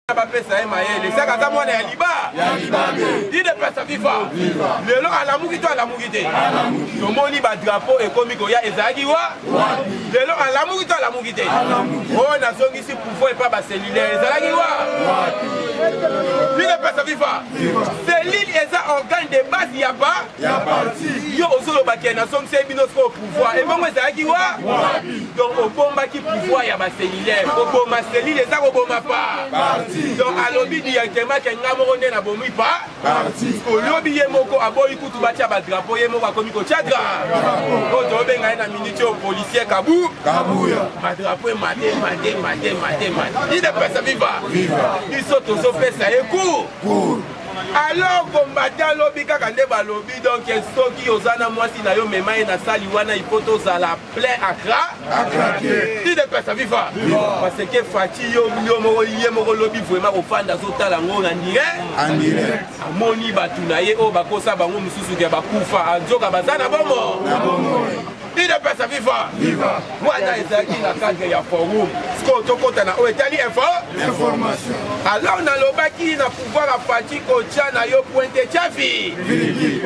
Bapesa emaele saka ta mwana ya liba ide pesa viva lelo alamuki to alamuki te tomoni ba drapeau ekomi ko ya ezaki wa lelo alamuki to alamuki te o na zongi si pouvoir et pas ba cellulaire ezaki wa ide pesa viva cellule eza organe de base ya ba yo ozolo ba kena som se bino ko pouvoir et bongo ezaki wa donc obomba ki pouvoir ya ba cellulaire oboma cellule eza oboma pa donc alobi directement que ngamoko nde na bomui pa olobi ye moko aboyi kutu batia ba drapeau ye moko akomi ko tchadra o to benga na minute au policier kabu ba drapeau mate ide pesa viva iso tozo pesa eku alors combattant lobby kaka nde balobi donc soki ozana mwasi na yo memai na sali wana ipoto za la plein akra ide pesa viva parce que fati yo moko ye moko lobby vraiment ofanda zotala ngo na ndire amoni batu na ye o bakosa bango mususu ke bakufa anzoka bazana bomo ide pesa viva wana ezaki na cadre ya forum sko tokota na o etali information alors na lobaki na pouvoir a fati ko na yo pointe chafi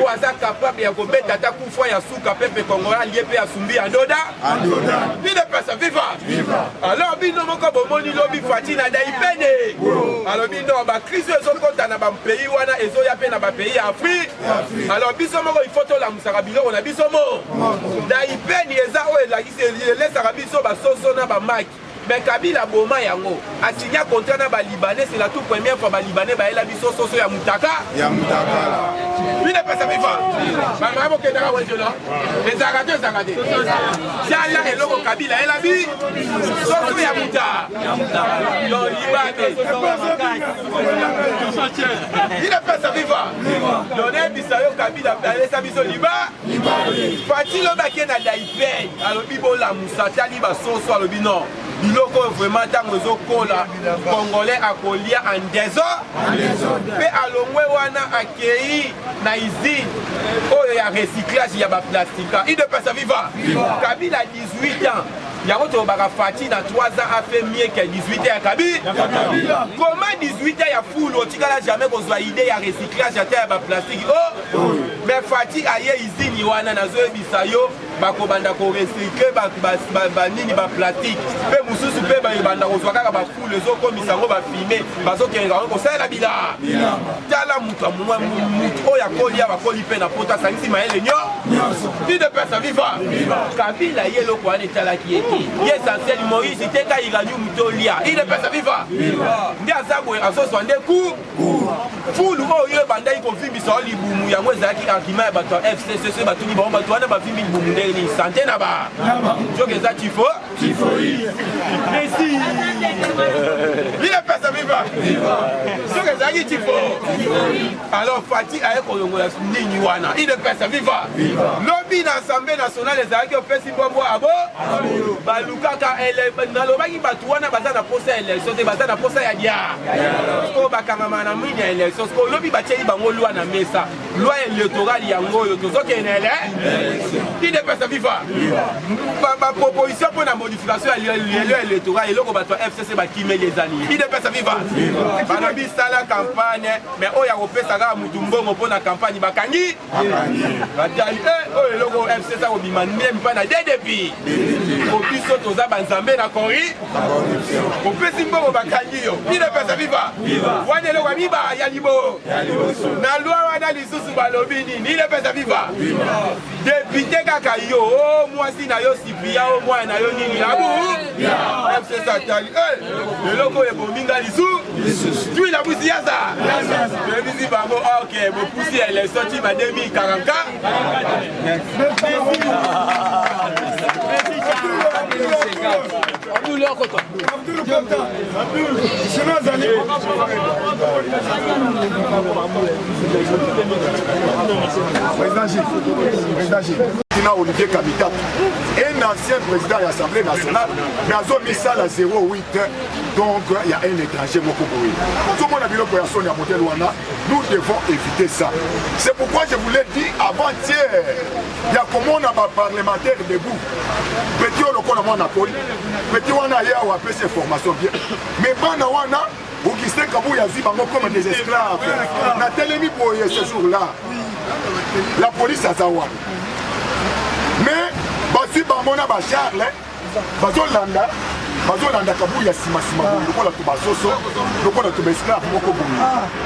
ko aza capable ya kobeta ta kufa ya suka pepe kongola lié pe asumbi andoda ide pesa viva alors bino moko bomoni lobi fati na daipene alors bino ba crise ezokota na ba pays wana ezoya pe na ba pays ya Afrique alors biso moko il faut to la musaka biloko na biso mo daipene eza o elakisi elesaka biso ba soso na ba maki. Mais Kabila Boma yango a signé un contrat na ba Libanais, c'est la toute première fois ba Libanais ba ela biso soso ya mutaka. Lui ne pesa viva. Ba mamo ke ndaka wejo la. Ezakate. Jala eloko Kabila ela bi soso ya muta. Yo Libanais. Il ne pesa viva. Donne bisayo Kabila ela biso liba. Fati lo ba ke na daipe. Alo bibo la musata liba soso alo bino. Biloko vraiment tango ezokola congolais akolia en désordre pe alongwe wana akei na usine oyo ya recyclage ya ba plastique ide pesa viva Kabila 18 ans yango to baka fati na 3 ans a fait mieux que 18 ans ya Kabila comment 18 ans ya full otikala jamais kozwa idée ya recyclage ya terre ba plastique mais fati aye usine wana nazo ebisa yo bakobanda ko recycler ba nini ba plastique pe mususu pe ba banda kozwa kaka ba full ezokomisa ngo ba filmer bazokenga ngo sala bila tala mutu oya kolia bakoli pe na pota sangisi maele nyo ide pesa viva Kabila yelo ko ane tala kieki ye essentiel Moïse teka iranyu mutolia ide pesa viva ndi azabo azoso ande ku full oyo banda iko vimisa olibumu yango ezaki argument ba to FCC ba tuni ba to wana ba vimbi bumu ni santé na ba joke eza tifo merci il pesa viva joke eza ki tifo alors Fati aye ko yongo ya nini wana il pesa viva lobby na assemblée nationale ezaki opesi bombo abo balukaka ele na lobaki batu wana baza na posa élection te baza na posa ya dia ko bakangama na mini élection ko lobby bateli bango loi na mesa loi électorale yango yo tozokene ele il pesa viva ba proposition pour la modification ya loi électorale eloko bato FCC bakime les alliés il pesa viva balobi sala campagne mais oya kopesa kaka mutu mbongo mpona campagne bakangi batali oyo eloko FCC akobima ndembi mpa na DDP obiso toza banzambe na kori opesi mbongo bakangi yo il pesa viva wana eloko miba ya libo na loi wana lisusu balobi nini il pesa viva député kaka yo mwasi na yo sipia o mwana na yo nini abu FCC atali eloko ebominga lisu tui la busi yaza bisi bango ok bopusi élection ti ba 2044 Olivier Kamita, un ancien président de l'Assemblée nationale, mais à zone à 0,8, donc il y a un étranger. Tout le monde a dit que nous devons éviter ça. C'est pourquoi je vous l'ai dit avant-hier, il y a comment on a un parlementaire debout. Petit on a petit on a hier on a fait ces formations bien. Mais pendant on a Augustin Kabuya a dit comme des esclaves. Nathalie Boye ce jour-là. La police a Zawa. Mais, si Bamona Charles, Bazolanda Kabuya Sima, le point de Basoso, le point de esclave,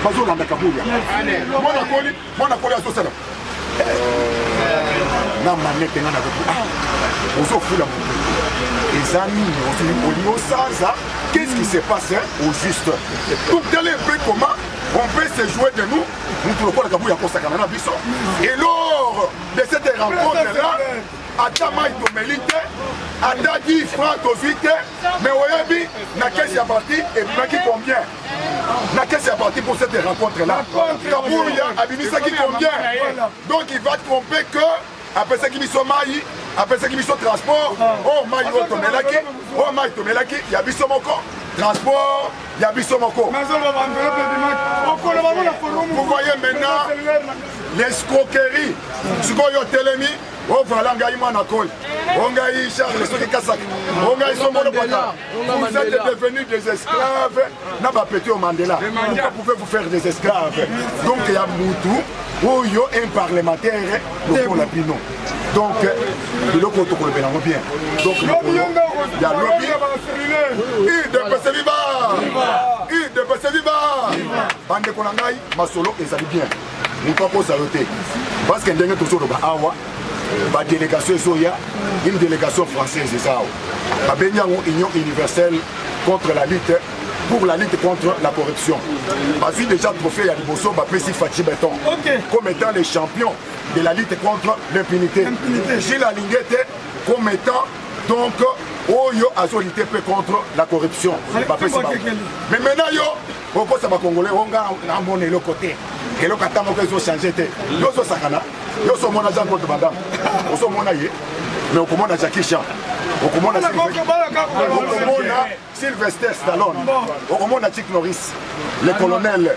Bazolanda Kabuya. Moi, on a collé à Sosana. Na manette ngana ko ozo fula les amis on ça qu'est-ce qui se passe au juste donc tel un peu comment on peut se jouer de nous nous le Kabuya kosakana na biso et lors de cette rencontre là Atama Itomelite Ada 10 francs aux 8 mais oyebi na caisse ya parti et puis combien na caisse ya parti pour cette rencontre là Kabuya abimisa qui combien donc il va tromper que après ça qui mis son maï, après ça qui mis son transport, oh maï tomelaki, il y a biso moko. Transport, il y a biso moko. Vous voyez maintenant l'escroquerie. Ce qu'on y a télémi, oh voilà, on a Nakol, on a Charles, ce qui Kassak, on a Somonopata. Vous êtes devenus des esclaves, n'a pas pété au Mandela. Pourquoi pouvez-vous faire des esclaves? Donc il y a Moutou. où il y a un parlementaire pour la Pino. Donc, il y a bien. Donc, il y a lobby. IDPC Viva! Bande Konangai, Masolo, et ça dit bien. Nous ne pouvons pas s'arrêter. Parce qu'il y a une délégation Soya, une délégation française, c'est ça. Il y a une union universelle contre la lutte. Pour la lutte contre la corruption. Parce que déjà trophée à Liboso, Bapesi Fachi Beton, comme étant les champions de la lutte contre l'impunité. Gilles Alinguete comme étant donc Oyo Azolité contre la corruption. Mais maintenant, au poste de Congolais, on a monnaie le côté. Et le Qatar ont changé. Yo so sakana, yo so mona Jean contre madame. On so mona yé, mais on commande à Jackie Chan. On commande à Sylvester Stallone. On commande à Chick Norris. Le colonel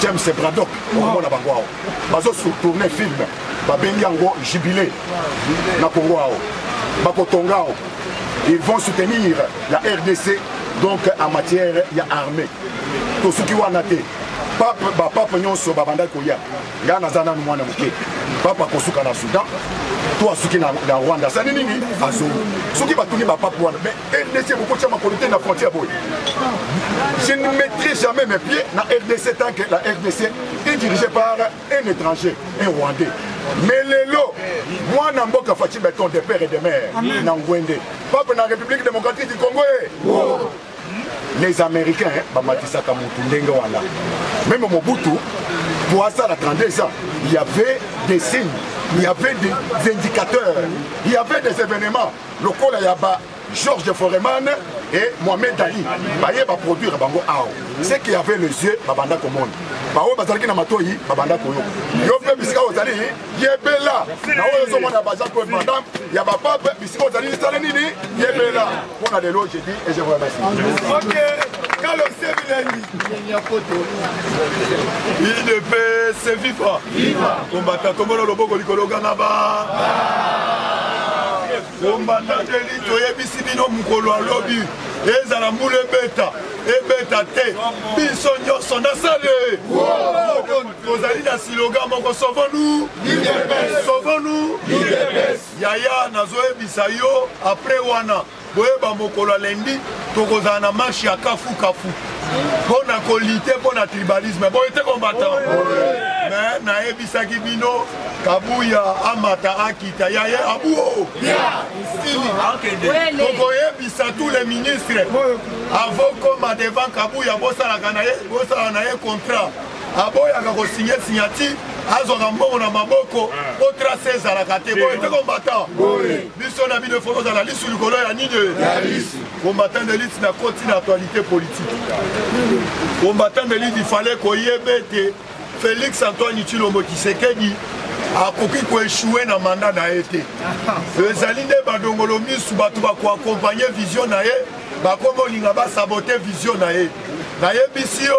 James Braddock. On commande à Bangwao. Bazo sur tourner film. Babenyango jubilé. Na Congo. Bakotongao. Ils vont soutenir la RDC donc en matière armée. Tout ce qui va nater. Papa nyonso babanda koya nga nazana mwana muke papa kosuka na Soudan toi suki na Rwanda ça nini azo suki batungi ba papa wana mais RDC beaucoup de makolité na frontière boy je ne mettrai jamais mes pieds na RDC tant que la RDC est dirigée par un étranger un Rwandais mais lelo moi na mboka Fachi Beton de père et de mère na Ngwende papa na République démocratique du Congo les Américains, même Mobutu, pour ça, la 32 ans, il y avait des signes, il y avait des indicateurs, il y avait des événements. Le col il y a Georges de Foreman et Mohamed Ali. Ils va produire Bango Ao. C'est qu'il y avait les yeux, Babanda Komon. Bao Bazalki Namatoyi, Babanda Koyo. Yopé Bisika Ozali, Yebela. Nao Yoso Mona Bazak Koyo Madame, Yabapa, Bisika Ozali, Salenini, Yebela. On a des lots, j'ai dit, et je vous remercie. Ok, Kalo Sevilani. IDPC Viva. Viva. Combattant Tomolo Loboko Likolo Ganaba. Combattant d'élite, oyebisi bino mukolo alobi ezala mbula ebeta te biso nyonso nasale tozali na slogan moko sauvons-nous yaya nazoyebisa yo après wana boyeba mokolo alendi tokozala na marche ya kafu mpona kolite mpona tribalisme boye te combattant mais nayebisaki bino Kabuya amata akita yaye abuo tokoyebisa tous les ministres avant koma devant Kabuya bosalaka na ye contrat aboyaka kosigner signature azwaka mbongo na maboko po trace ezalaka te boye te combattant biso na bino fo ozala lisu likolo ya nini combattant de liste na koti na actualité politique combattant de liste il fallait koyebe te Félix Antoine Tshilombo Tshisekedi akoki koéchouer na mandat na ye te ezali nde badongolo misu bato bakoakompagne vision na ye bakomolinga basabote vision na ye nayebisi yo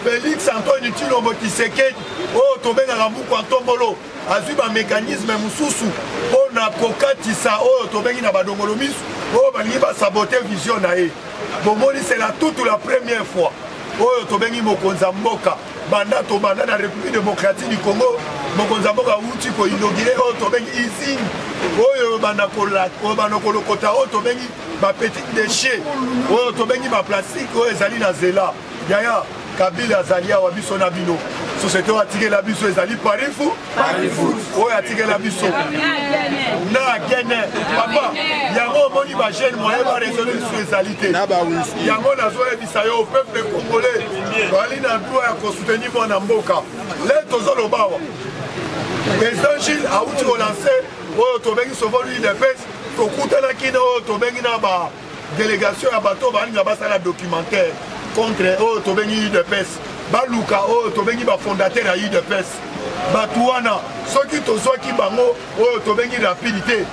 Félix Antoine Tshilombo Tshisekedi oyo tobengaka mbuku ya ntombolo azwi bamécanisme mosusu mpona kokatisa oyo tobengi na badongolo misu oyo balingi basabote vision na ye bomoni c'est la toute la première fois oyo tobengi mokonza mboka banda tobanda na République démocratique du Congo mokonza mboka uti ko inauguré oyo tobengi usine oyo banda kolokota oyo tobengi ba petit déchet oyo tobengi ba plastique oyo ezali na zela yaya Kabila azali awa biso na bino société oyo atikela biso ezali parifu oyo atikela biso na gene papa yango omoni bagene moye baresole biso ezali te yango nazoyebisa yo peuple congolais bali na droit ya kosoutenir mwana mboka le tozoloba awa président Gilles auti kolanse oyo tobengi sovoli de pes tokutanaki na oyo tobengi na badélégation ya bato balinga basala documentaire contre oyo tobengi UDPS baluka oyo tobengi bafondateur ya UDPS bato wana soki tozwaki bango oyo tobengi rapidité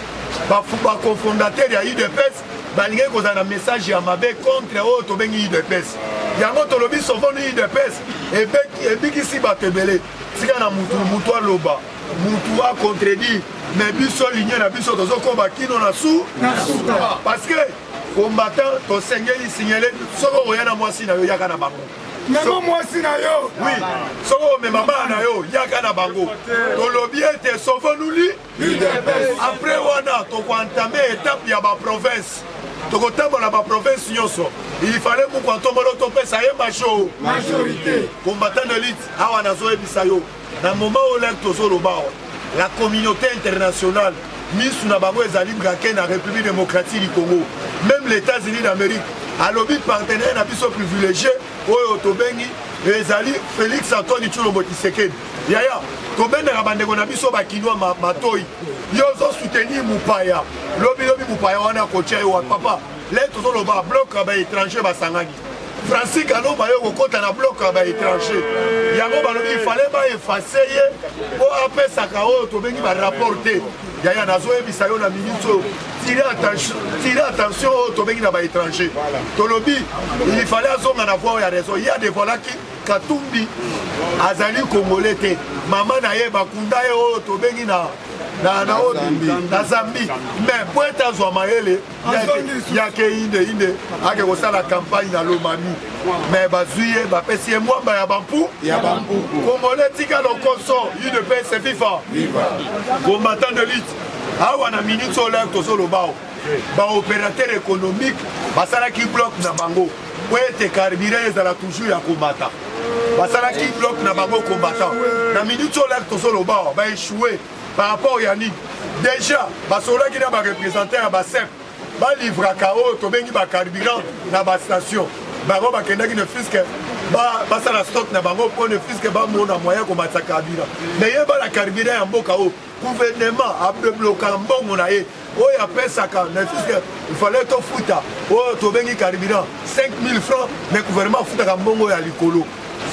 bacofondateur ya UDPS balingaki kozala na message ya mabe contre oyo tobengi UDPS yango tolobi sovoni UDPS ebikisi bato ebele tika na mutu aloba mutu acontredire mais biso ligne na biso tozokoba kino na suka parce que combattant tosengeli signalé soko oya na mwasi na yo yaka na bango Memo mwasi na yo oui soko me mama na yo yaka na bango tolobi ete sovonuli après wana tokoentame étape ya baprovince tokotambola baprovince nyonso il fallait mokoantombolo topesa ye majorité combattant de lutte awa nazoyebisa yo na moment olek tozoloba la communauté internationale misu na bango ezali brake na République démocratique du Congo même les États-Unis d'Amérique alobi partenaire na biso privilégié oyo tobengi ezali Félix Antoine Tshilombo Tshisekedi yaya tobendaka bandeko na biso bakinwa matoi yo ozosoutenir mupaya lobi mupaya wana kotia yo papa le tozoloba bloc ya baétranger basangani Francis Kano bayo kokota na bloc ya baétranger yango balobi ifale baefase ye po apesaka oyo tobengi barapporte yaya nazoyebisa yo na ministre tire attention oyo tobengi na baétranger tolobi il fallait azonga na voie ya raison ya devolaki Katumbi azali congolais te mama na ye bakunda ye oyo tobengi na Zambie mais po ete azwa mayele yake inde ake kosala campagne na Lomami mais bazwi ye bapesi ye mwamba ya bampu congolais tika lokoso UDPS FIFA combattant de lutte awa na minute olek tozoloba baopérateur économique basalaki bloc na bango po ete carburant ezala toujours ya komata basalaki bloc na bango combattant na minute olek tozoloba baéchoué par rapport à Yannick. Déjà, basolaki na ba représentant ya basep balivraka oyo tobengi bacarburant na bastation bango bakendaki ne fiske basala stock na bango mpo ne fiske bamona moyen komatisa carburant mais ye bala carburant ya mboka oyo gouvernement abloka mbongo na ye oyo apesaka ne fiske ifallait tofuta oyo tobengi carburant 5000 francs mais gouvernement afutaka mbongo ya likolo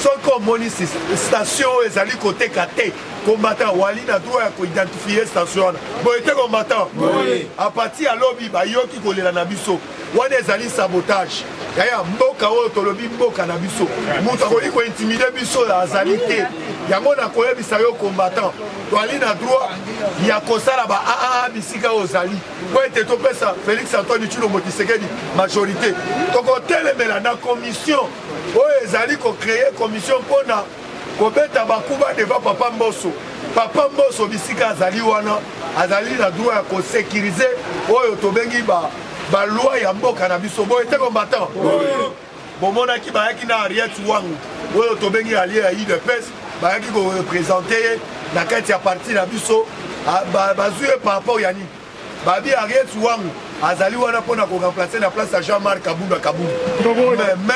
soki omoni station oyo ezali koteka te combattant wali na droit ya koidentifie station wana boye te combattant a partir ya lobi bayoki kolela na biso wana ezali sabotage yaya mboka oyo tolobi mboka na biso moto akoki kointimide biso azali te yango nakoyebisa yo combattant toali na droit ya kosala ba aa bisika oyo ozali po ete topesa Félix Antoine Tshilombo Tshisekedi majorité tokotelemela na commission oyo ezali kocreye commission mpona kobeta bakuba devant papa mboso bisika azali wana azali na droit ya kosécurize oyo tobengi baloi ya mboka na biso boye te combattant bomonaki bayaki na Ariette Wangu oyo tobengi alie ya UDPS bayaki korepresente ye na kati ya parti na biso bazwi ye par rapport ya nini babi Ariette Wangu azali wana mpona koremplace na place ya Jean-Marc Kabunda mais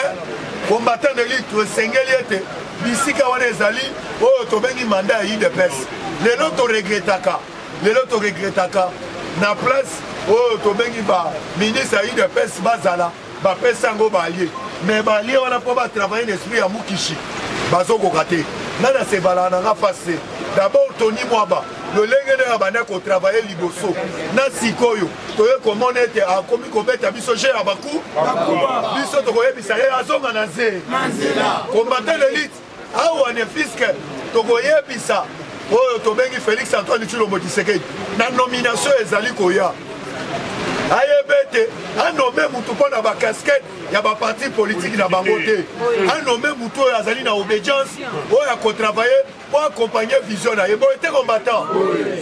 combattant de lutte tosengeli ete bisika wana ezali oyo tobengi manda ya UDPS lelo toregretaka na place oyo tobengi baministre ya UDPS bazala bapesa yango baalie mais baalie wana mpo batravaille na esprit ya mukishi bazokoka te nana sebala nanga face d'abord Tony Mwaba lolenge ndenge banda kotravaille liboso na sikoyo toye komona ete akomi kobeta biso je ya baku biso tokoyebisa ye azonga na nzela combattant l'élite awa ne fiske tokoyebisa oyo tobengi Félix Antoine Tshilombo Tshisekedi na nomination ezali koya ayebete anome mutu mpo na bacasquette ya baparti politike na bango te anome mutu oyo azali na obédience oyo akotravaille po accompagne vision na ye boye te combattant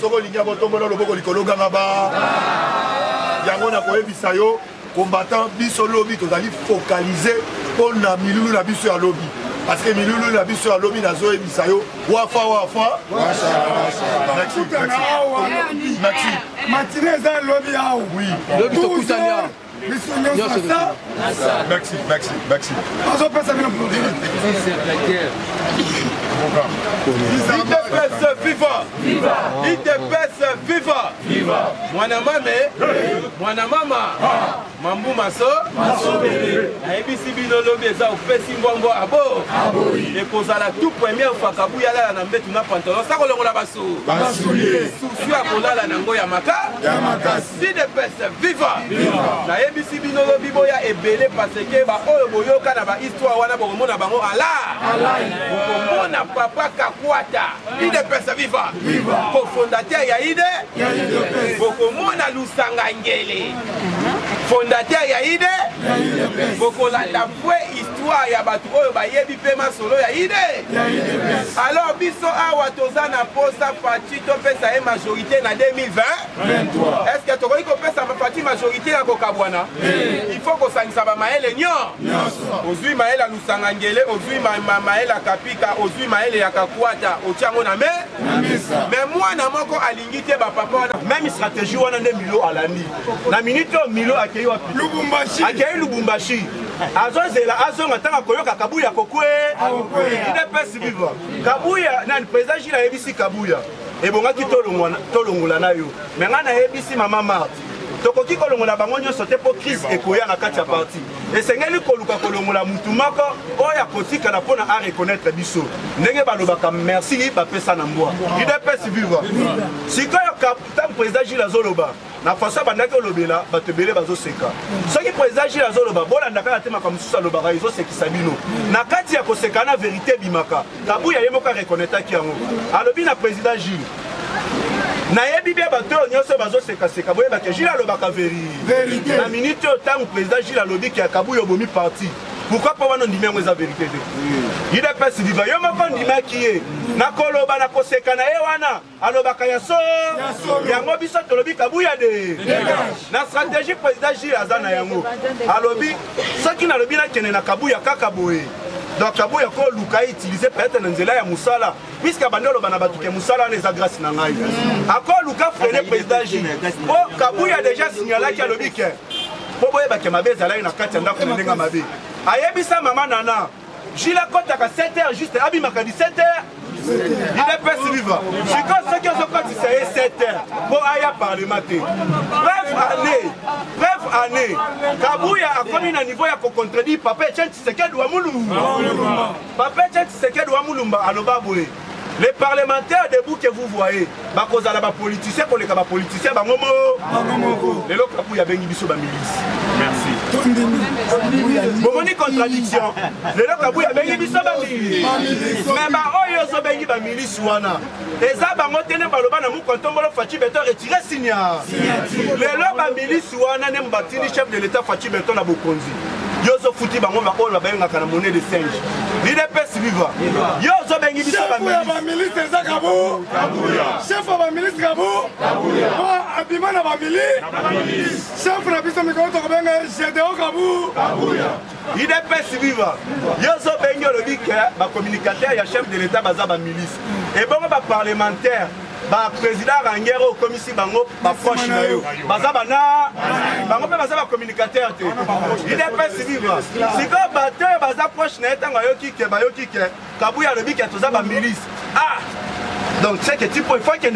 soki olingi botombola loboko likolo ganga ba yango na koyebisa yo combattant biso lobi tozali focaliser mpo na milulu na biso ya lobi parce que milulu na biso ya lobi nazoyebisa yo wafa merci matine eza lobi awo biso nyonso asa merci azopesa bino IDPS viva mwana mame mwana mama mambu maso ayebisi bino lobi eza opesi mbongo abo ekozala tout première fois kabuya alala na mbetu na pantalon sa kolongola susu ya kolala nango ya makasi IDPS viva nayebisi bino lobi boya ebele parce que baoyo boyoka na bahistoire wana bokomona bango ala bokomona papa Kakwata IDPS viva cofondateur ya ide bokomona Lusanga Ngele fondateur ya ide bokolanda fwe histoire ya bato oyo bayebi mpe masolo ya ide alors biso awa toza na posa Faci topesa ye majorité na 2020 est-ce que tokoki kopesa Faci majorité ya kokabwana il faut kosangisa bamayele nyonso ozwi mayele ya Lusanga Ngele ozwi mayele ya Kapika ozwi mayele ya Kakwata otiango na me mais mwana moko alingi te bapapa wana même stratégie wana nde Milo alandi na minute Milo akei wapi akei Lubumbashi azozela azonga tanga koyoka Kabuya kokwe IDPS viva Kabuya nani président Gilles ayebisi Kabuya ebongaki tolongola na yo mais nga nayebisi mama Marthe tokoki kolongola bango nyonso te mpo crise ekoya na kati ya parti esengeli koluka kolongola mutu moko oyo akotikala mpona areconnaître biso ndenge balobaka merci bapesa na mbwa IDPS viva sikoyo ntango président Gilles azoloba na faso bandaki olobela bato ebele bazoseka soki président Gilles azoloba bolandaka na te makambo mosusu alobaka ezosekisa bino na kati ya koseka na verité ebimaka Kabuya ye moko areconnaîtraki yango alobi na président Gilles nayebi bia bato oyo nyonso bazosekaseka boyebake Gilles alobaka vérité na minute oyo ntango président Gilles alobi ke Kabuya obomi parti pourquoi pas wana ndimi yango eza vérité te IDPS viva yo moko ndimaki ye nakoloba na koseka na ye wana alobaka ya solo yango biso tolobi Kabuya de na stratégie président Gilles aza na yango alobi soki nalobi nakende na Kabuya kaka boye donc Kabuya ko luka utiliser peut-être na nzela ya musala puisque bande oloba na batuke musala wana eza grâce na ngai ako luka freiner président Gilles po Kabuya déjà signalaki alobi ke po boyebake mabe ezalaki na kati ya ndako na ndenge mabe ayebisa mama Nana Gilles akotaka 7h juste abimaka 17h IDPS viva sikoyo soki ozokotisa ye 7h po aya parlement te bref année Kabuya akomi na niveau ya kocontredire Papa Etienne Tshisekedi wa Mulumba Papa Etienne Tshisekedi wa Mulumba aloba boye les parlementaires debout que vous voyez bakozala bapoliticien koleka bapoliticien bango lelo Kabuya bengi biso bamilisi merci bomoni contradiction lelo Kabuya bengi biso bamilisi mais baoyo ozobengi bamilisi wana eza bango tene baloba na mukontombolo Faci Beton retire signa lelo bamilisi wana ne mbatini chef de l'état Faci Beton na bokonzi yozo futi bango baoyo bayengaka na monnaie de singe IDPS viva yozo bengi biso bamilisi eza Kabuya chef wa bamilisi Kabuya abima na bamilisi chef na biso mikolo tokobenga Gédéon Kabuya IDPS viva yozo bengi olobi ke bacommunicateur ya chef de l'état baza bamilisi ebongo baparlementaire président Rangero okomisi bango baproche na yo baza bana bango mpe baza bacommunicateur te IDPS viva sikoyo bato oyo baza proche na ye ntango bayoki ke Kabuya alobi ke toza bamilisi donc c'est que tipo il faut que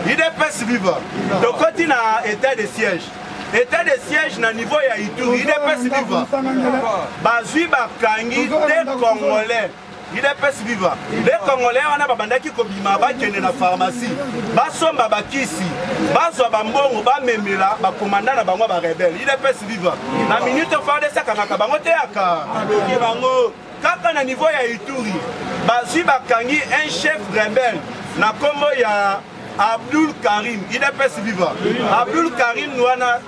IDPS viva tokoti na état de siège na niveau ya Ituri IDPS viva bazwi bakangi te congolais IDPS viva les congolais wana babandaki kobima bakende na pharmacie basomba bakisi bazwa bambongo bamemela bakomanda na bango barebele IDPS viva na minute FARDC akangaka bango te aka bango kaka na niveau ya Ituri bazwi bakangi un chef rebelle na kombo ya Abdul Karim IDPS viva Abdul Karim wana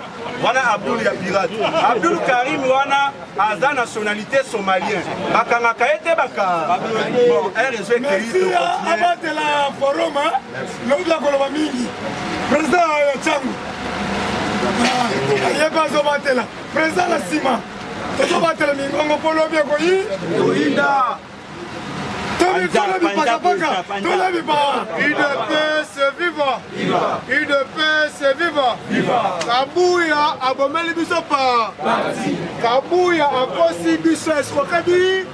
Abdul ya pirate Abdul Karim wana aza nationalité somalien bakangaka ete baka bon RSV merci abatela forum lobla koloba mingi président Changu yeba zobatela président la sima tozobatela mingongo polo bie koyinda UDPS viva! UDPS viva! Kabuya abomeli biso pa! Kabuya akosi biso eskwakabi!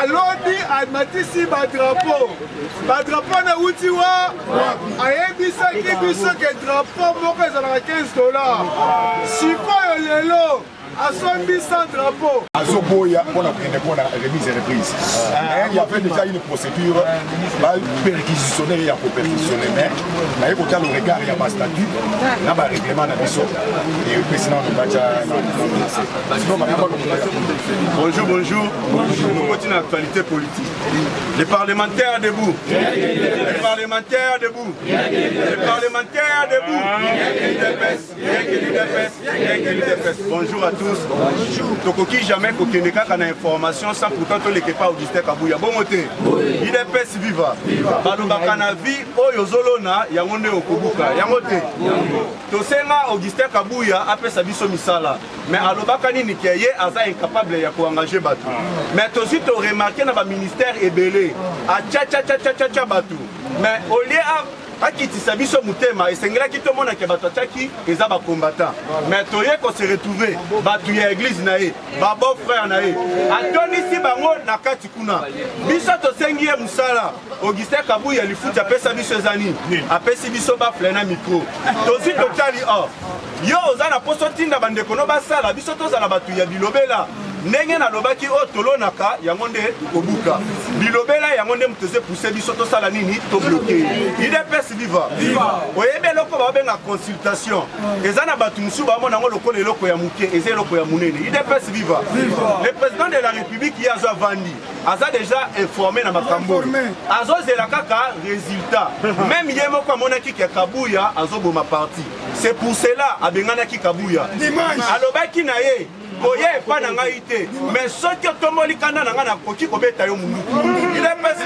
Alodi amatisi badrapo! Badrapo na uti wa! Ayebisaki biso ke drapo moko ezalaka $15. Sikoyo lelo! Asombi sans drapeau. Azoboya pour la remise et reprise. Il y avait déjà une procédure perquisitionnelle et pour perquisitionner, mais il y a le regard, il y a un statut, il y a un règlement et le président de Bonjour, bonjour. Nous continuons l'actualité politique. Les parlementaires debout. Les parlementaires debout. Les parlementaires debout. Bonjour à tous. Tokoki jamais kokende kaka na information sans pourtant to leke pa Augustin Kabuya bon moté IDPS viva balobaka na vie oyo zolona yango nde okobuka yango te to senga Augustin Kabuya apesa biso misala mais alobaka nini ke ye aza incapable ya ko engager bato mais to si to remarquer na ba ministère ebele a cha bato mais au lieu akitisa biso mutema esengelaki tomona ke bato ataki eza bakombata mais toye ko se retrouver bato ya église na ye babo frère na ye atonisi bango na kati kuna biso tosengi ye musala Augustin Kabuya lifuti apesa biso ezani apesi biso bafle na micro tozi totali yo oza na poso tinda bandeko no basala biso tozala bato ya bilobela ndenge nalobaki o tolonaka yango nde kobuka bilobela yango nde muteze pousse biso tosala nini to bloquer IDPS viva oyebe eloko babenga consultation eza na bato musu bamona ngo lokola eloko ya muke eza eloko ya munene IDPS viva le président de la république ye azo avandi aza déjà informé na makambo azozela kaka résultat même ye moko amonaki ke Kabuya azoboma parti c'est pour cela abenganaki Kabuya alobaki na ye boye pa na ngai te mais soki otomoli kanda na ngai nakoki kobeta yo munduku IDPS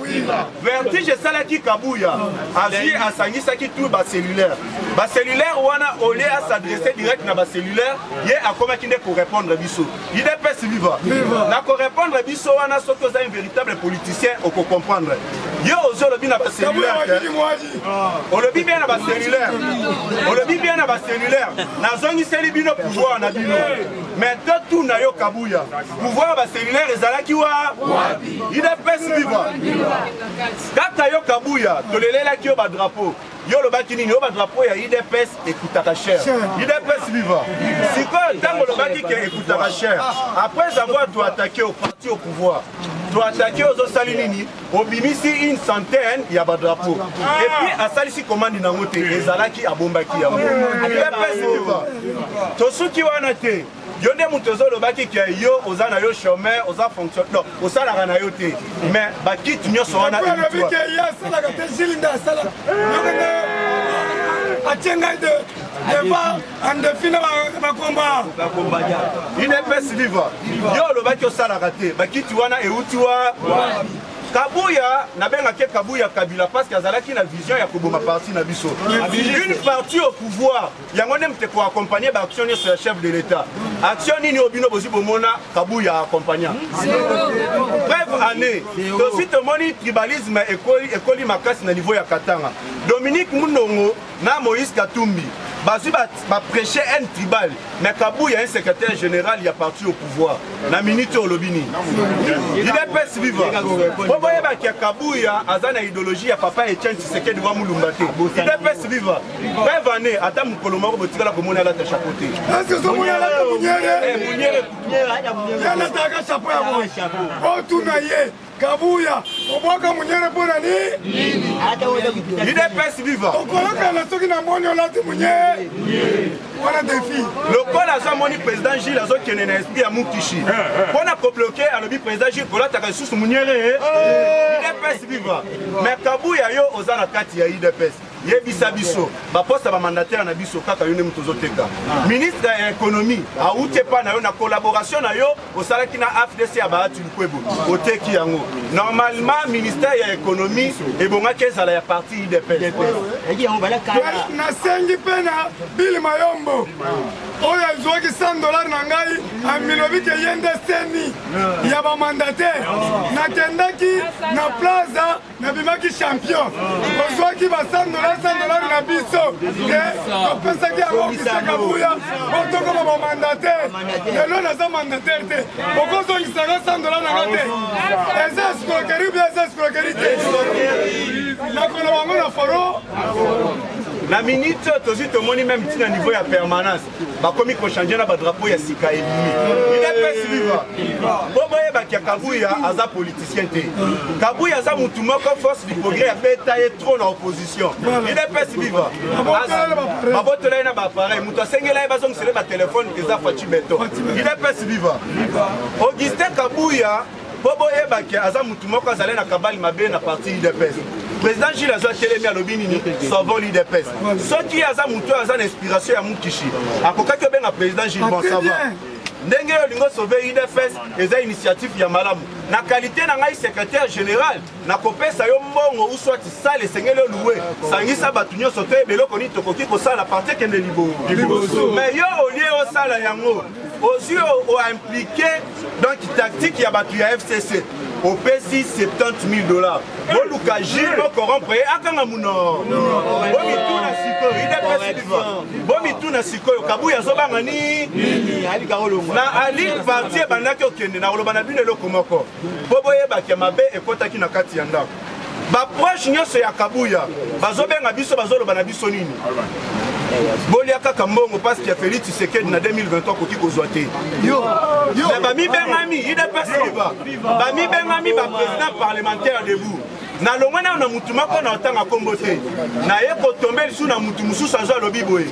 viva vertige esalaki Kabuya azwi asangisaki tout bacellulaire wana olie asadresse direct na bacellulaire ye akomaki nde korépondre biso IDPS viva na korépondre biso wana soki oza un véritable politicien okocomprendre yo ozolobi na bacellulaire olobi bien na bacellulaire olobi bien na bacellulaire nazongiseli bino pouvoir na bino mais tout na yo Kabuya pouvoir bacellulaire ezalaki wa IDPS viva kaka yo Kabuya tolelelaki yo badrapeau yo lobaki nini yo badrapeau ya IDPS ekutaka cher IDPS viva sikoyo ntango lobaki ke ekutaka cher après avoir to attaqué au parti au pouvoir to attaqué aux osali nini obimisi une centaine ya badrapeau et puis asalisi commande nango te ezalaki abombaki yango IDPS viva tosuki wana te yo nde mutu ozolobaki ke yo oza na yo chômeur oza fonctionnaire non osalaka na yo te mais bakiti nyonso wana IDPS viva yo olobaki osalaka te bakiti wana euti wa Kabuya nabengaki Kabuya Kabila parce qu'azalaki na vision ya koboma parti na biso une partie au pouvoir yango nde mte ko accompagner ba action sur le chef de l'état action nini obino bozi bomona Kabuya accompagnant bref année to site moni tribalisme ekoli makasi na niveau ya Katanga Dominique Mundongo na Moïse Katumbi bazui ba prêcher un tribal mais Kabuya un secrétaire général il a parti au pouvoir na minute olobini IDPS viva boye ba ki Kabuya azana idéologie ya papa Etienne Tshisekedi wa Mulumba te IDPS viva bref année ata mukolo moko botikala komona la chapeauté est-ce que somona la munyere yana taka chapeau ya boy o tunaye Kabuya obwaka munyere mpona nini UDPS viva okolokana soki na moni olati munyere wana defi lokola aza moni président Gilles azokende na esprit ya Mukishi mpona kobloke alobi président Gilles kolataka lisusu munyere UDPS viva mais Kabuya yo oza na kati ya UDPS yebisa biso baposta bamandataire na biso kaka yo nde moto ozoteka ministre ya économie auti epa na yo na collaboration na yo osalaki na AFDC ya baati lukwebo oteki yango normalement ministère ya économie ebongaki ezala ya parti UDPS nasengi mpe na Bili Mayombo oyo azwaki $100 na ngai amilobiki ye nde seni ya bamandataire nakendaki na plaza nabimaki champion ozwaki ba $100 na biso ke topesaki yango kise Kabuya otokoma bamandataire lelo naza mandataire te okozongisaka $100 na nga te eza escroquerie ubia eza escroquerie te nakola bango na foro na minute tozi tomoni même ntina niveau ya permanence bakomi kochange na badrapeau ya sika elimi UDPS viva po boyebaki ya Kabuya aza politicien te Kabuya aza mutu moko force du progrès abeta ye trop na opposition UDPS viva babotola ye na baappareil mutu asengela ye bazongisele batelefone eza faci beto UDPS viva Augustin Kabuya po boyebaki aza mutu moko azali na kabali mabe na parti UDPS président Gilles azwa telemi alobi nini sauvons l'UDPS soki aza mutu aza na inspiration ya Mukishi akokaki obenga président Gilles bon ça va ndenge olingo sauver UDPS eza initiative ya malamu na qualité na ngai secrétaire général nakopesa yo mbongo uswati sale esengeli oluwe sangisa bato nyonso to ebeloko nini tokoki kosala parti ekende liboso mais yo olie osala yango ozwi oimplike donc tactique ya bato ya FCC opesi $70,000 boluka Gilles okorompre akanga muno bomituna sikoyo UDPS bomituna sikoyo Kabuya azobanga nini na aline parti ebandaki okende na koloba na bino eloko moko po boyebaki mabe ekotaki na kati ya ndako baproche nyonso ya Kabuya bazobenga biso bazoloba na biso nini bolia kaka mbongo parce que Félix Tshisekedi na 2023 koki kozwa te mais bamibengami UDPS viva bamibengami baprésident parlementaire debout na longwe na mutu moko na otanga kombo te na ye kotombe lisu na mutu mosusu azwa alobi boye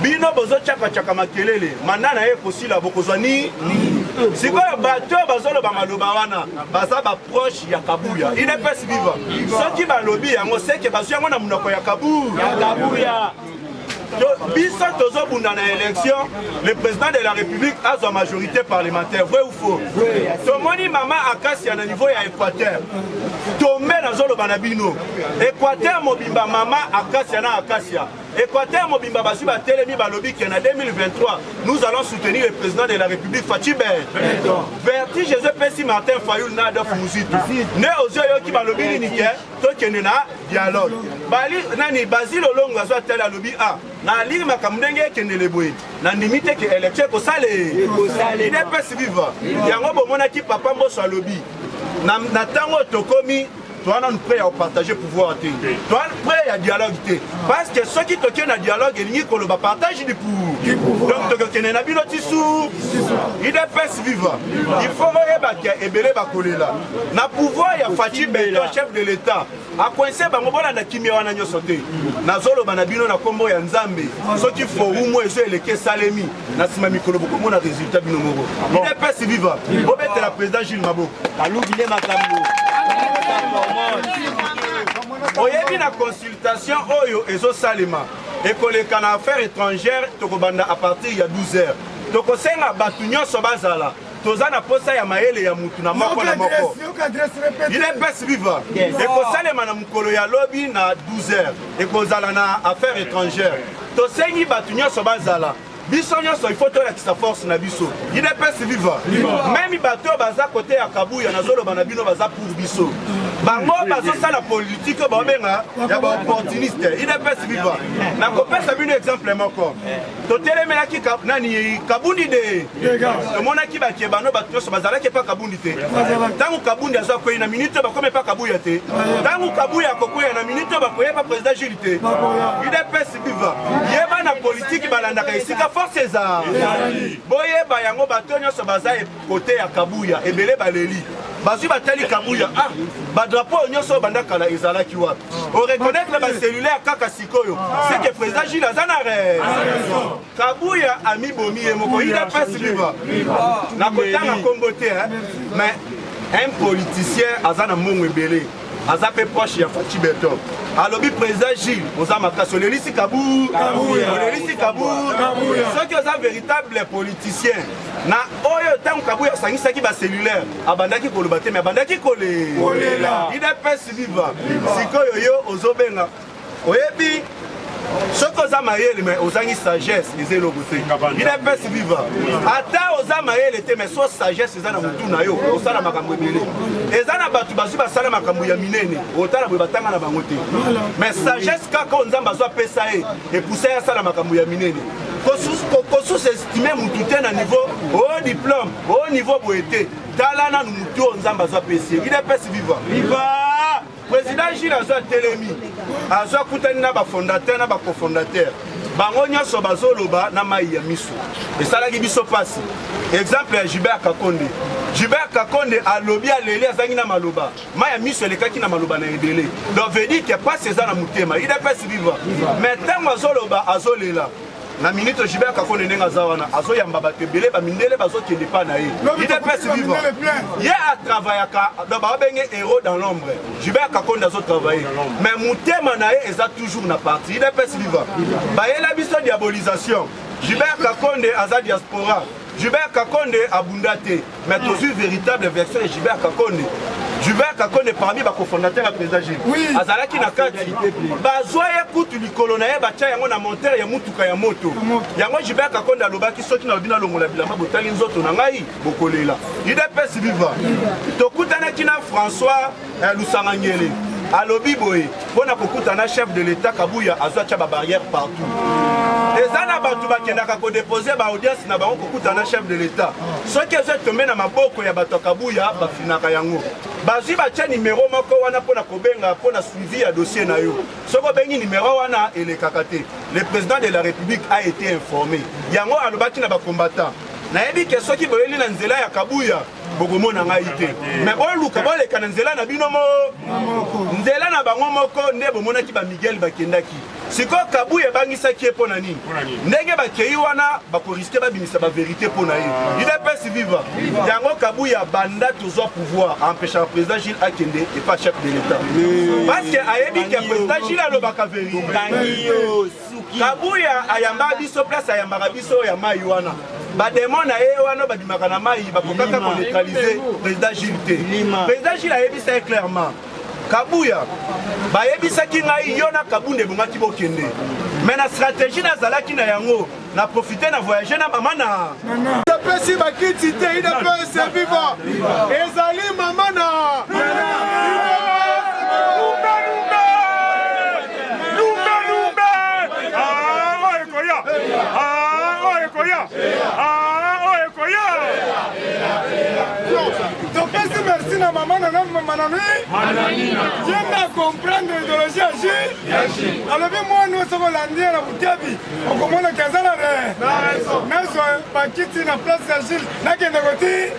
bino bozotyakachaka makelele manda na ye kosila bokozwa ni sikoyo bato bazoloba maloba wana baza baproche ya Kabuya UDPS viva soki balobi yango seke bazwi yango na monoko ya Kabuya biso tozobunda na élection le président de la République a sa majorité parlementaire vrai ou faux tomoni mama Akasia na niveau ya Équateur tombe na zoloba na bino Équateur mobimba mama Akasia na Akasia Équateur mobimba basu ba telemi balobi que na 2023 nous allons soutenir le président de la République Fachi Beto vertige Jésus Pessi Martin Fayoul na Adolphe Muzitu ne ozo yoki balobi ni ke to kende na dialogue bali nani Basile Olongo azwa tel alobi a na ligi makamdenge kende leboye na ndimite ke élection ko sale UDPS viva yango bomona ki papa mboso alobi na tango tokomi toi nous prêt à partager pouvoir te toi prêt à dialogue te parce que ceux qui toquent na dialogue elingi ko ba partage du pouvoir donc to kene na bino tisou UDPS viva il faut reba ke ebele ba kolela na pouvoir ya Fachi Beto chef de l'état a coincé bango bona na kimia wana nyoso te na zolo bana bino na kombo ya Nzambe soki fo umo ezo eleke salemi na sima mikolo boko na résultat bino moko UDPS viva obete la président Gilles Maboko alugile makambo oyebi na consultation oyo ezosalema ekoleka na affaire étrangère tokobanda à partir ya 12h tokosenga bato nyonso bazala toza na posa ya mayele ya mutu na moko na moko UDPS viva ekosalema na mokolo ya lobi na 12h ekozala na affaire étrangère tosengi bato nyonso bazala biso nyonso il faut tolakisa force na biso UDPS viva même bato baza côté ya Kabuya na zoloba na bino baza pour biso bango bazosala politique babenga ya baopportuniste UDPS viva nakopesa bino exemple moko totelemelaki nani Kabundi de tomonaki bakebano bato nyonso bazalaki pa Kabundi te ntango Kabundi aza koyi na minute bakome pa Kabuya te ntango Kabuya akokoya na minute bakoye pa président Gilles te UDPS viva yeba na politique balandaka esika force eza boyeba yango bato nyonso baza kote ya Kabuya ebele baleli bazwi batali kabuya badrapeau nyonso bandakala ezalaki wapi oreconnaître bacellulaire kaka sikoyo c'est que président Gilles aza na raison kabuya amibomi ye moko idps viva nakotanga kombo te mais un politicien aza na mbongo ebele aza pe proche ya Fachi Beton alobi président Gilles oza makasi olelisi kabuya soki oza véritable politicien na oyo ntango kabuya asangisaki bacellulaire abandaki koloba te me abandaki kolela idps viva sikoyo yo ozobenga oyebi soki oza mayele me ozangi sagesse eza eloko te idps viva ata oza mayele te me so sagesse eza na motu na yo osala makambo ebele eza na bato bazwi basala makambo ya minene otala boye batanga na bango te me sagesse kaka oyo nzambe azwi apesa ye epusa ye asala makambo ya minene kosusestime motu te na niveau o diplôme o niveau boye te tala nanu motu oyo nzambe azwi apesa ye idps viva président Gilles azwa telemi azwa kutani na bafondateur na bacofondateur bango nyonso bazoloba na mai ya miso esalaki biso pasi exemple ya Gilbert Kakonde alobi aleli azangi na maloba mai ya miso elekaki na maloba na edele donc veut dire que pasi eza na motema idps viva mais ntango azoloba azolela na minute Gilbert Kakonde ndenge aza wana azoyamba bato ebele bamindele bazokende pa na ye idps viva ye atravaillaka donc babenge héros dans l'ombre Gilbert Kakonde azotravaille mais motema na ye eza toujours na parti idps viva bayela biso diabolisation Gilbert Kakonde aza diaspora Gilbert Kakonde abunda te mais tozwi véritable version ya Gilbert Kakonde parmi bacofondateur ya président Gilles azalaki na kati bazwa ye kutu likolo na ye batya yango na montere ya mutuka ya moto yango Gilbert Kakonde alobaki soki na lobi nalongola bilamba botali nzoto na ngai bokolela idps viva tokutanaki na François Lusangangele alobi boye mpona kokutana chef de l'état kabuya azwa tya babarrière partout eza na bato bakendaka kodepose baaudience na bango kokutana chef de l'état soki ezo etombe na maboko ya bato ya kabuya bafinaka yango bazwi batya nimero moko wana mpona kobenga mpona suivi ya dossier na yo soki obengi nimero wana elekaka te le président de la république a été informé yango alobaki na bacombattant nayebi ke soki boyeli na nzela ya kabuya bokomona ngai te mais oluka boleka na nzela na bino nzela na bango moko nde bomonaki bamiguel bakendaki siko kabuya ebangisaki ye mpo na nini ndenge bakei wana bakoriske babimisa bavérité mpo na ye idps viva yango kabuya banda tozwa pouvoir empêchaka président Gilles akende epa chef de l'état parce que ayebi ke président Gilles alobaka vérité kabuya ayambaka biso place ayambaka biso ya mai wana bademo na ye wana babimaka na mai bakokaka koneutralize président Gilles te président Gilles ayebisa ye clairement kabuya bayebisaki ngai yo na kabunda ebongaki bokende mais na stratégie nazalaki na yango na profite na voyager na mama na apesi bakiti te idps viva ezali mama na merci na maman na manani yenda comprendre idéologie ya Gilles alobi mwana osoko landia na butebi okomona kazala nazo bakiti na place ya Gilles nakende koti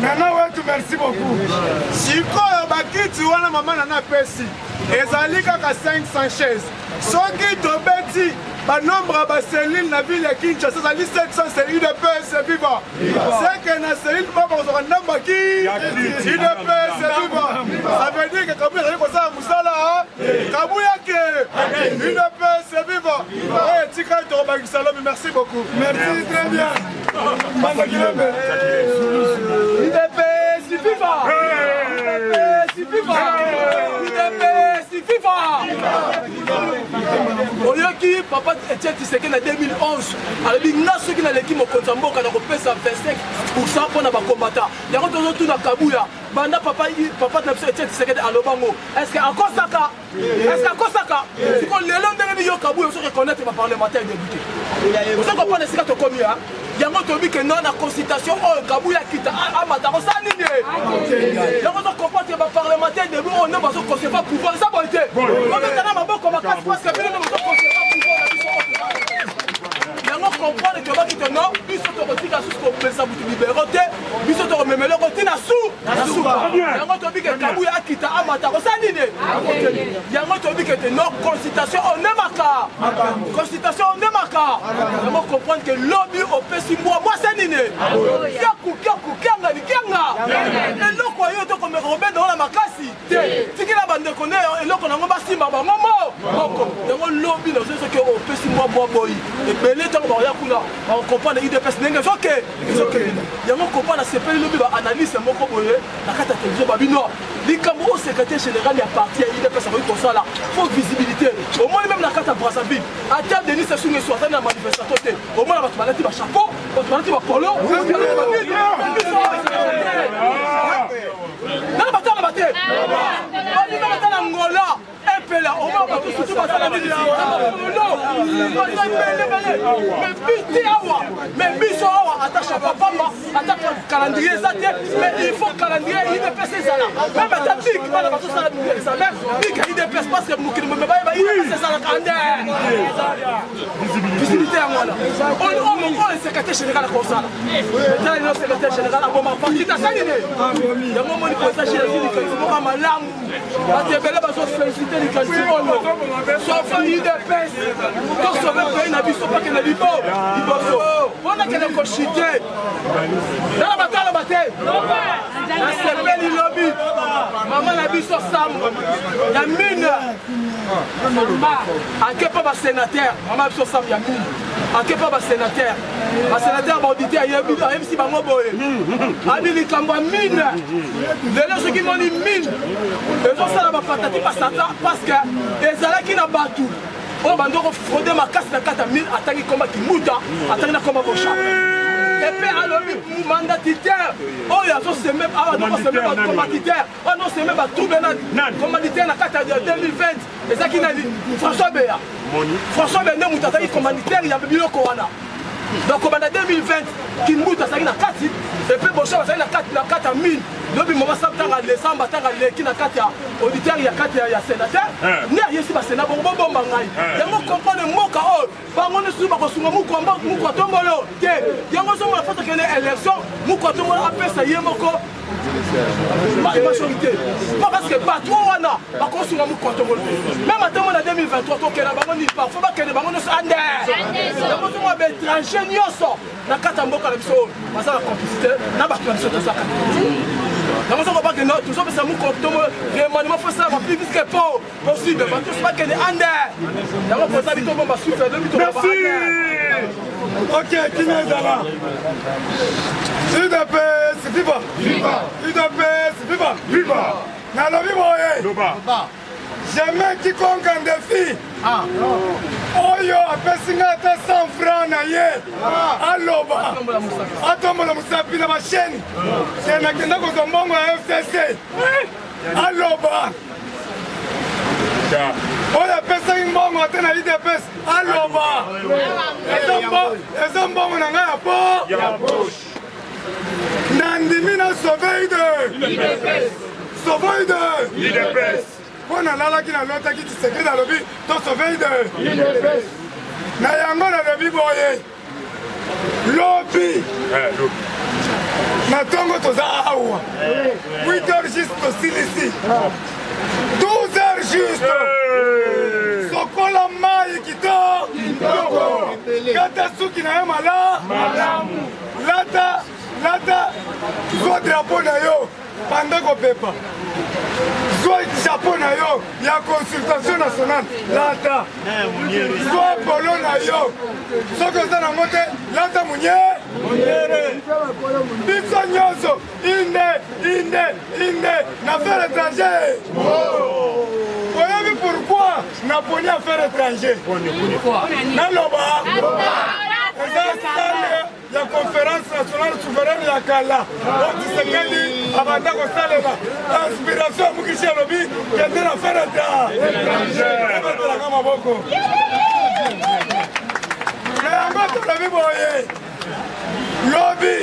nana wetu merci beaucoup sikoyo bakiti wana mama nana pesi ezali kaka 500 chaises soki tobeti banombre baselile na ville ya Kinshasa ezali 700 selile UDPS viva seke na selile moko bakozwaka ndambaki UDPS viva ça veut dire que kabuya ezali kosala mosala kabuya ke UDPS viva oyo etikali tokobakisa lobi merci beaucoup merci très bien UDPS viva UDPS viva oyoki papa Etienne Tshisekedi na 2011 alobi nga soki naleki mokonzi ya mboka na kopesa 25% mpona bakombata yango tozotuna kabuya banda papa na biso Etienne Tshisekedi alobango estce akosaka siko lelo ndenge biyo kabuya oso reconnaître baparlementaire député oso kopona esika tokomi yango toyebi ke non na consultation oyo kabuya kita amata kosala nini yango tokomprendre baparlementaire débu oyo nde bazoconserva pouvoir eza boye te ometana maboko makasi parceke bino nde bazoconserva pouvoir na biso yango comprendre ke bakite non biso tokotika susu kopesa butu libero te biso tokomemeloko ti na su yango tobi ke kabuya akita amata kosali nini yango tobi ke te no consultation onemaka consultation onemaka yango comprendre que lobby opesi moi c'est nini kianga eloko oyo tokomeka kobenda na makasi te tikila bandeko ne eloko nango basimba bamomo moko yango lobby nazosoki opesi moi boyi ebele ntango bakoya kuna bakokomprendre idps ndenge ezoke yango comprendre sepeli lobby baanalyse moko boye na kati ya télévision babino likambo au secrétaire général ya parti ya idps akoki kosala faut visibilité omoni même na kati ya Brazzaville ata denis sassou nguesso atani na manifestation te omona bato balati bachapeau bato balati bapolo nana bato na bate babima bata na ngola epela omona bato sutu basala nini mais biti awa mais biso awa ata chapeau pamba ata calendrier eza te mais il faut calendrier idps ezala même ata bik bana bazosala examen bik ya idps parce que mokili mebayeba idps ezalaka nde visibilité yango wana oyo secrétaire général akosala metala ino secrétaire général aboma parti tasali ne yango moni posage yazwi likanisi moka malamu bato ebele bazofélicité likanisi oyo sofa idps tosove pays na biso pake na liboso mpona kende koshite nana batala bate nasepeli lobi mama na biso samu ya mine ake mpa basénateur mama na biso samu ya mine ake mpa basénateur baauditeur ayebisi bango boye abi likambo ya mine lelo soki moni mine ezosala bapatati basata parce que ezalaki na bato oyo bandoko fraude makasi na kati ya mine atangi komba kimuta atangi na komba bosha epe alobi mandataire oyo azoseme awadokoseme bacommanditaire oyo azoseme batube na commanditaire na kati ya 2020 ezalaki nani François Beya nde moto azalaki commanditaire ya biloko wana donc komanda 2020 kimbuta azalaki na kati epe bosha bazalaki na kati ya mine lobi mama sa tanga décembre tanga leki na kati ya auditeur ya kati ya sénateur ne ayesi basena bongo bobomba ngai yango comprendre moka oyo bango nesusu bakosunga mukwa tombolo te yango ozomona foto kende élection mukwa tombolo apesa ye moko majorité pas parce que bato wana bakosunga mukwa tombolo te même atango na 2023 tokenda bango ni parfois bakende bango nyonso ande yango ozomona baétranger nyonso na kati ya mboka na biso oyo bazala complicité na bato na biso tozaka yango soko bake tozopesa mukotomo remaniement fo sala plus vite que possible bato so bakende ande yango posa bitobo basufe de bitobo ok kini ezala UDPS viva UDPS viva nalobi boye jamais quiconque en défi oyo apesi nga ata 100 francs na ye aloba atombola mosapi na bachaine te nakenda kozwa mbongo ya FCC aloba oyo apesaki mbongo ate na UDPS aloba eza mbongo na ngai ya poche nandimi na sauveille de UDPS mpo nalalaki nalotaki tisekedi alobi to sauveille de na yango nalobi boye lobi na ntongo toza awa 8 heures juste tosilisi 12 heures juste sokola mai kitoko kata suki na yo malamu lata zwa drapo na yo panda kopepa zwa chapeau na yo ya consultation nationale lata zwa polo na yo soki oza nango te lata munyere biso nyonso inde na affaire étranger oyebi pourquoi naponi affaire étranger naloba eza sale ya conférence nationale souveraine ya kala o Tshisekedi abanda kosalela inspiration ya mokisi alobi kende na affaire étrangère maboko na yango tolobi boye lobi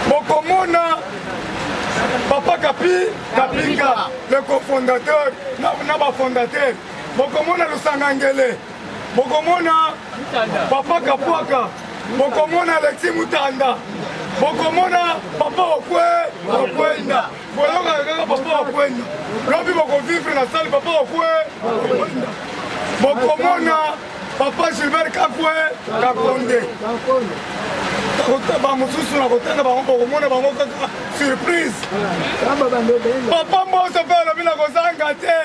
bokomona Papa Kapinga, le cofondateur, na bafondateur, bokomona Lusangangele, bokomona Papa Kapwaka, bokomona Alexis Mutanda, bokomona Papa Okwenda, boyoka bakwenda lobi bakovivre na sali papa bakwenda bokomona papa Gilbert Kakwe Kakonde bamosusu na kotanga bango bokomona bango kaka surprise papa mboso mpe alobi na kozanga te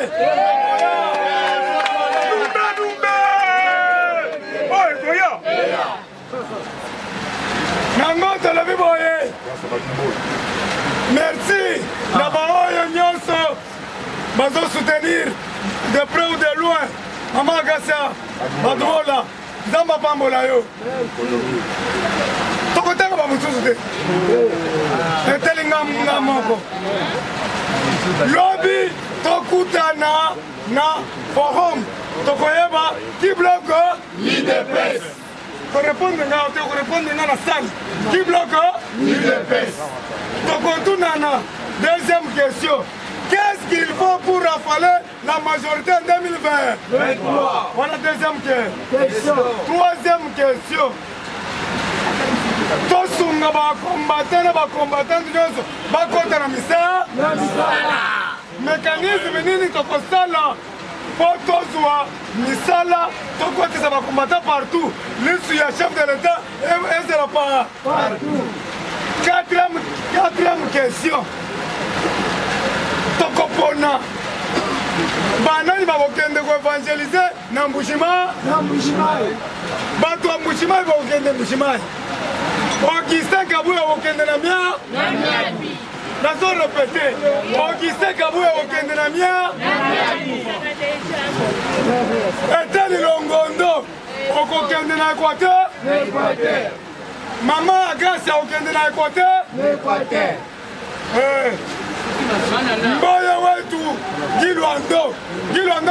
nango tolobi boye merci na baoyo nyonso bazosoutenir de près ou de loin mama Agassia badola nzambe apambola yo tokotanga bamosusu te etelinga moko lobi tokutana na forum tokoyeba ki bloque l'IDPS korépondre nga te korépondre nga na salle ki bloque l'IDPS tokotunana deuxième question. Qu'est-ce qu'il faut pour rafaler la majorité en 2023? Voilà deuxième question. Troisième question. Tosunga bakombatante nyonso bakota na misala. Mécanisme nini tokosala po tozwa misala tokotisa bakombata partout. Lisu ya chef de l'État ezela partout. Quatrième question. Tokopona banani bakokende koevangelize na Mbushima bato ya Mbushima bakokende Mbushima Augustin Kabuya bakokende na mia nazo repete Augustin Kabuya bakokende na mia Eteli Longondo okokende na Équateur mama Agassia okokende na Équateur mboyo wetu Gilwando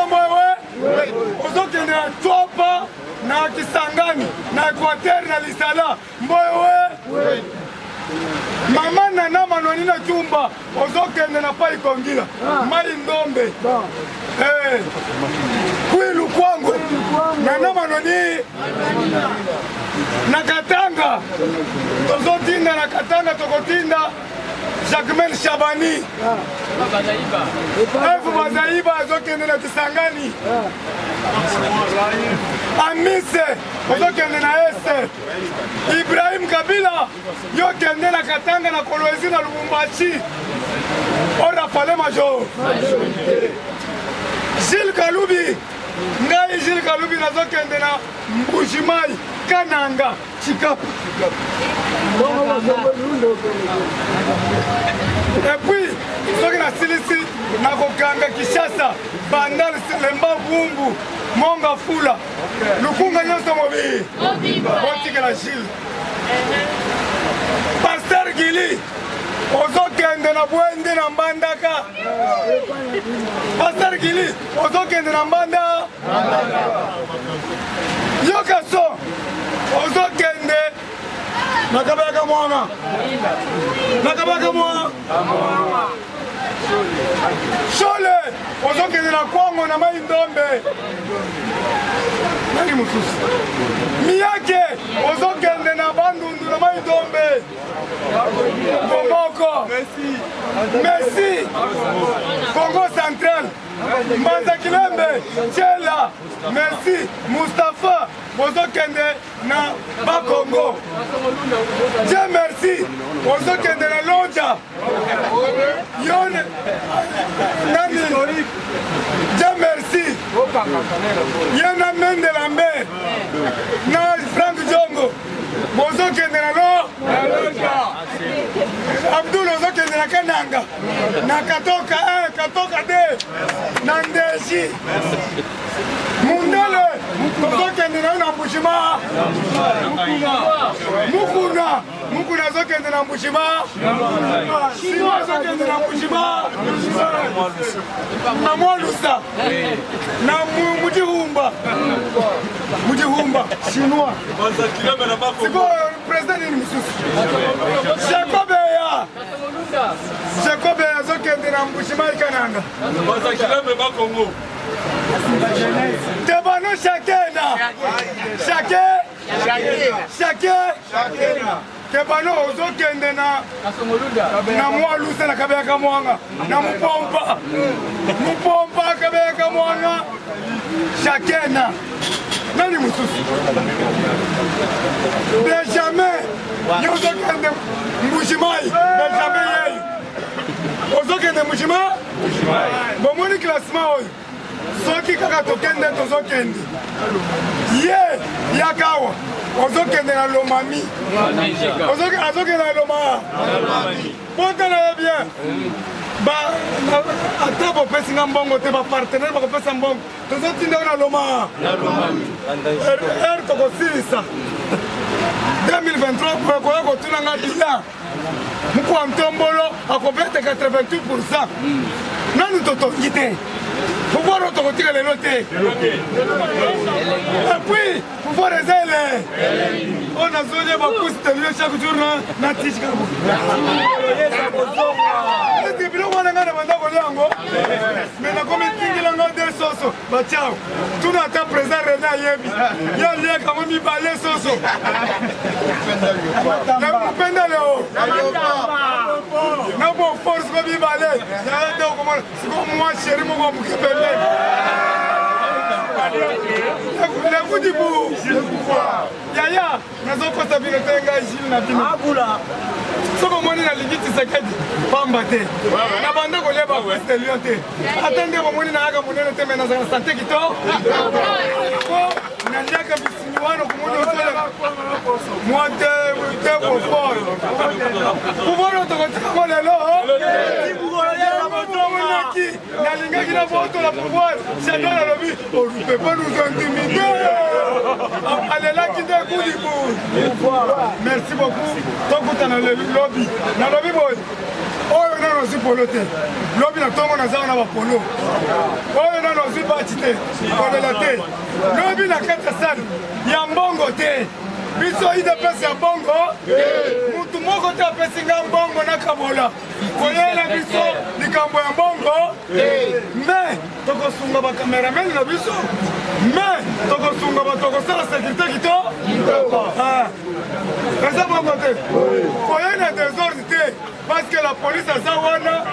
mboyo we ozokende na Tchopa na Kisangani na Équateur na Lisala mboyo we mama Nana Manwani na Chumba ozokende na Pai Kongila Mai Ndombe Kwilu kwangu Nana Manwani na Katanga tozotinda na Katanga tokotinda Jacquemelle Chabani Efu Bazaiba azokende na Kisangani Amise azokende na Este Ibrahim Kabila yokende na Katanga na Kolwezi na Lubumbashi ora pale major Gilles Kalubi ngai Gilles Kalubi nazokende na Mbushimai Kananga Chikapu et puis soki nasilisi nakokanga Kinshasa Bandal Lemba Bumbu Monga Fula lukunga nyonso mobili otikela Gilles Pasteur Gili ozokende na Bwende na Mbandaka Pasteur Gili ozokende na Mbanda Yokaso ozokende nakabaka mwana Shole ozokende na Kongo na Mai Ndombe nani mususu Miyake ozokende na Bandundu na Mai Ndombe Bomoko Merci Congo Central Mbanza Kilembe Tchela Merci Mustafa ozokende na Bakongo Dieu merci ozokende na Lonja Yone nani Dieu merci Yena Mende Lambe na Frank Jongo ozokende na Lonja Abdul ozokende na Kananga na Katoka 1 Katoka 2 na Ndeji Mundele ozokende na Mbushima Mukuna ozokende na Mbushima Shima ozokende na Mbushima na Mwalusa na Mujihumba Chinois Siko president ni misusu Jacob azokende na Mbushima Kananga Tebano Shakena ke bano ozokende na mwa luse na kabeyaka mwanga na mupompa kabeyaka mwanga shakena nani mususu benjamin ye ozokende mbushimai benjamin yeyi ozokende mbushimai bomoni classement oyo soki kaka tokende tozokende ye yakawa ozokende na lomami azokende na loma botana ye bien ata bopesinga mbongo te bapartenere bakopesa mbongo tozotindaka na loma r tokosilisa 2023 koya kotunanga bilan mokwa ntombolo akobete 88%. nani totongi te pouvoir tokotika lelo te epuis pouvoir eza ele oyo nazolia bakusi televio chaque jour na tichikabo ete biloko wana ngai na banda kolia yango me nakomi tingilanga de soso batiao tuna ata président rene ayebi ye aliakango mibale soso nakupenda leo na bo force ko mibale yaete okomona siko mwa sheri moko amuke pembeni lekudibu yaya nazokosa bino te ngai jile na bino soko omoni nalingi tisekedi pamba te na banda kolia bakustelio te ata nde bomoni nayaka monene te me nazala sante kitoko po naliaka bisini wana komoni ozola mwa te confort pouvoir tokotikango lelo omonaki nalingaki na botola pouvoir chadon alobi olupe pa nous intimider alelaki nde kudibu merci beaucoup tokutana lobi nalobi boye oyo nano ozwi polo te lobi na ntongo nazala na bapolo oyo nano ozwi baci te kolela te lobi na kati ya sale ya mbongo te biso idepesi ya bongo mutu moko te apesi nga mbongo na kabola koyela biso likambo ya mbongo me tokosunga bakameramene na biso me tokosunga bato kosala sécurité kito eza bongo te koyei na désordre te parce que la police aza wana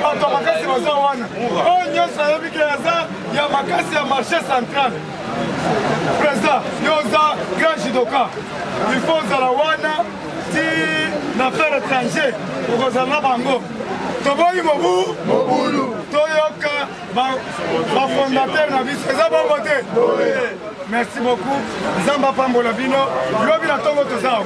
bato makasi baza wana oyo nyonso ayebiki aza ya makasi ya marché central président yo oza grand judoka il faut ozala wana ti na affaire étranger okozala na bango toboyi mobulu toyoka bafondateur na biso eza bongo te merci beaucoup nzambe apambola bino lobi na ntongo toza